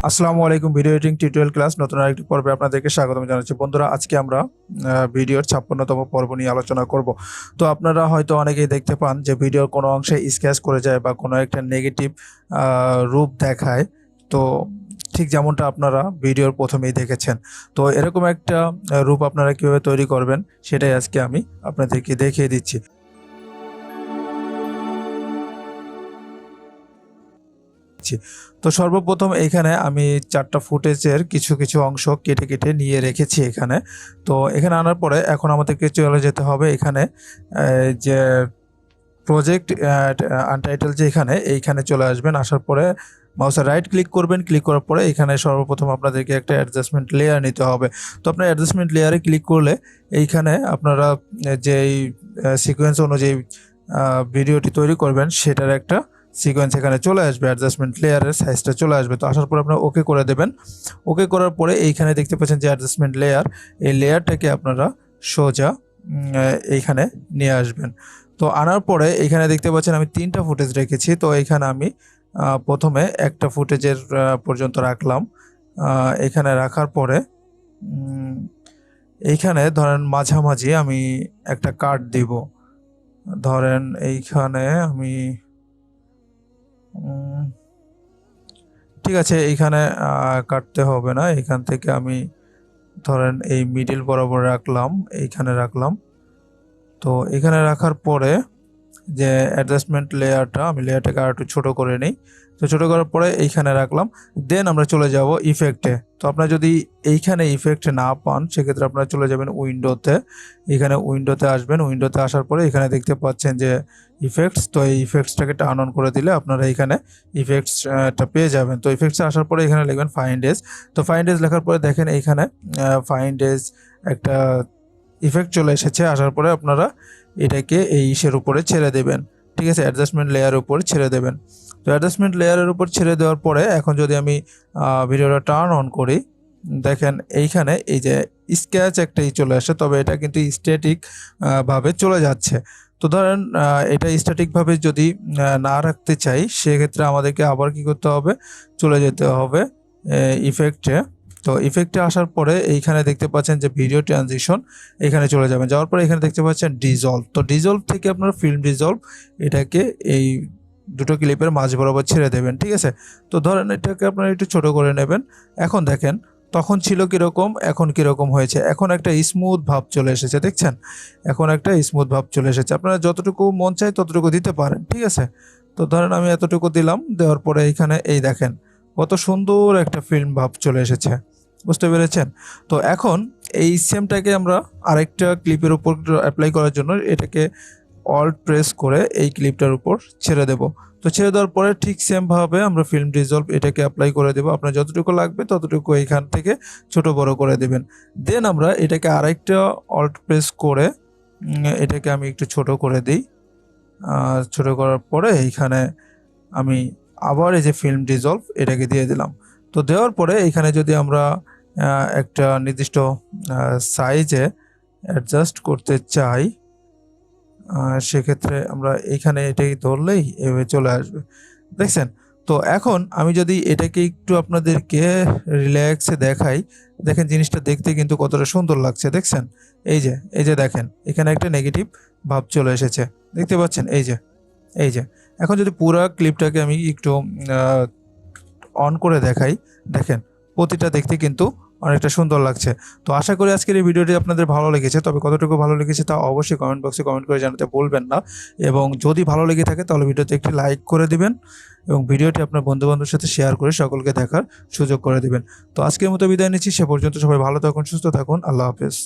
আসসালামু আলাইকুম। Video editing tutorial class নতুন আরেকটি পর্বে আপনাদেরকে স্বাগতম জানাচ্ছি। বন্ধুরা, আজকে আমরা ভিডিওর 56তম পর্ব নিয়ে আলোচনা করব। তো আপনারা হয়তো অনেকেই দেখতে পান যে ভিডিওর কোনো অংশে স্ক্র্যাচ করে যায় বা কোনো একটা নেগেটিভ রূপ দেখায়। তো ঠিক যেমনটা আপনারা ভিডিওর প্রথমেই দেখেছেন, তো এরকম একটা রূপ আপনারা কীভাবে তৈরি করবেন সেটাই আজকে আমি আপনাদেরকে দেখিয়ে দিচ্ছি। তো সর্বপ্রথম এইখানে আমি 4টা ফুটেজের কিছু অংশ কেটে নিয়ে রেখেছি এখানে। তো এখানে আনার পরে এখন আমাদেরকে চলে যেতে হবে এখানে যে প্রজেক্ট আনটাইটেল যে এইখানে চলে আসবেন। আসার পরে মাউসের রাইট ক্লিক করবেন। ক্লিক করার পরে এখানে সর্বপ্রথম আপনাদেরকে একটা অ্যাডজাস্টমেন্ট লেয়ার নিতে হবে। তো আপনার অ্যাডজাস্টমেন্ট লেয়ারে ক্লিক করলে এইখানে আপনারা যেই সিকোয়েন্স অনুযায়ী ভিডিওটি তৈরি করবেন সেটার একটা সিকোয়েন্স এখানে চলে আসবে, অ্যাডজাস্টমেন্ট লেয়ারের সাইজটা চলে আসবে। তো আসার পর আপনারা ওকে করে দেবেন। ওকে করার পরে এইখানে দেখতে পাচ্ছেন যে অ্যাডজাস্টমেন্ট লেয়ার, এই লেয়ারটাকে আপনারা সোজা এইখানে নিয়ে আসবেন। তো আনার পরে এইখানে দেখতে পাচ্ছেন আমি 3টা ফুটেজ রেখেছি। তো এইখানে আমি প্রথমে একটা ফুটেজের পর্যন্ত রাখলাম। এখানে রাখার পরে এইখানে ধরেন মাঝামাঝি আমি একটা কাট দিব। ধরেন এইখানে আমি ঠিক আছে, এইখানে কাটতে হবে না। এখান থেকে আমি ধরেন এই মিডিল বরাবর রাখলাম, এইখানে রাখলাম। তো এখানে রাখার পরে যে অ্যাডজাস্টমেন্ট লেয়ারটা, আমি লেয়ারটাকে আর একটু ছোটো করে নিই। তো ছোটো করার পরে এইখানে রাখলাম। দেন আমরা চলে যাব ইফেক্টে। তো আপনারা যদি এইখানে ইফেক্ট না পান সেক্ষেত্রে আপনারা চলে যাবেন উইন্ডোতে। এখানে উইন্ডোতে আসবেন। উইন্ডোতে আসার পরে এখানে দেখতে পাচ্ছেন যে ইফেক্টস। তো এই ইফেক্টসটাকে টার্ন অন করে দিলে আপনারা এইখানে ইফেক্টসটা পেয়ে যাবেন। তো ইফেক্টসে আসার পরে এখানে লিখবেন ফাইন্ড এজ। তো ফাইন্ড এজ লেখার পরে দেখেন এইখানে ফাইন্ড এজ একটা ইফেক্ট চলে এসেছে। আসার পরে আপনারা এটাকে এই ইসের উপরে ছেড়ে দেবেন। ঠিক আছে, অ্যাডজাস্টমেন্ট লেয়ারের উপর ছেড়ে দেবেন। তো অ্যাডজাস্টমেন্ট লেয়ারের উপর ছেড়ে দেওয়ার পরে এখন যদি আমি ভিডিওটা টার্ন অন করি, দেখেন এইখানে এই যে স্ক্র্যাচ একটাই চলে আসে, তবে এটা কিন্তু স্ট্যাটিক ভাবে চলে যাচ্ছে। তো ধরেন এটা স্ট্যাটিকভাবে যদি না রাখতে চাই সেক্ষেত্রে আমাদেরকে আবার কি করতে হবে, চলে যেতে হবে ইফেক্টে। তো ইফেক্টে আসার পরে এইখানে দেখতে পাচ্ছেন যে ভিডিও ট্রানজিশন, এখানে চলে যাবেন। যাওয়ার পরে এখানে দেখতে পাচ্ছেন ডিজলভ। তো ডিজলভ থেকে আপনারা ফিল্ম ডিজলভ এটাকে এই দুটো ক্লিপের মাঝ বরাবর ছেড়ে দেবেন। ঠিক আছে, তো ধরেন এটাকে আপনারা একটু ছোট করে নেবেন। এখন দেখেন তখন ছিল কীরকম, এখন কীরকম হয়েছে। এখন একটা স্মুথ ভাব চলে এসেছে, দেখছেন? এখন একটা স্মুথ ভাব চলে এসেছে। আপনারা যতটুকু মন চায় ততটুকু দিতে পারেন। ঠিক আছে, তো ধরেন আমি এতটুকু দিলাম। দেওয়ার পরে এইখানে এই দেখেন কত সুন্দর একটা ফিল্ম ভাব চলে এসেছে, বুঝতে পেরেছেন? তো এখন এই সেমটাকে আমরা আরেকটা ক্লিপের উপর অ্যাপ্লাই করার জন্য এটাকে অল্ট প্রেস করে এই ক্লিপটার উপর ছেড়ে দেব। তো ছেড়ে দেওয়ার পরে ঠিক সেমভাবে আমরা ফিল্ম ডিজলভ এটাকে অ্যাপ্লাই করে দেবো। আপনার যতটুকু লাগবে ততটুকু এইখান থেকে ছোট বড় করে দেবেন। দেন আমরা এটাকে আরেকটা অল্ট প্রেস করে এটাকে আমি একটু ছোট করে দিই। ছোট করার পরে এইখানে আমি আবার এই যে ফিল্ম ডিজলভ এটাকে দিয়ে দিলাম। তো দেওয়ার পরে এখানে যদি আমরা একটা নির্দিষ্ট সাইজে অ্যাডজাস্ট করতে চাই সেক্ষেত্রে আমরা এইখানে এটাই ধরলেই এভাবে চলে আসবে, দেখছেন? তো এখন আমি যদি এটাকে একটু আপনাদেরকে রিল্যাক্সে দেখাই, দেখেন জিনিসটা দেখতে কিন্তু কতটা সুন্দর লাগছে, দেখছেন? এই যে দেখেন এখানে একটা নেগেটিভ ভাব চলে এসেছে, দেখতে পাচ্ছেন? এই যে এখন যদি পুরো ক্লিপটাকে আমি একটু অন করে দেখাই, দেখেন প্রতিটা দেখতে কিন্তু অনেকটা সুন্দর লাগছে। তো আশা করি আজকের এই ভিডিওটি আপনাদের ভালো লেগেছে। তবে কতটুকু ভালো লেগেছে তা অবশ্যই কমেন্ট বক্সে কমেন্ট করে জানাতে ভুলবেন না। এবং যদি ভালো লেগে থাকে তাহলে ভিডিওতে একটি লাইক করে দিবেন এবং ভিডিওটি আপনার বন্ধুবান্ধবের সাথে শেয়ার করে সকলকে দেখার সুযোগ করে দিবেন। তো আজকের মতো বিদায় নিচ্ছি। সে পর্যন্ত সবাই ভালো থাকুন, সুস্থ থাকুন। আল্লাহ হাফেজ।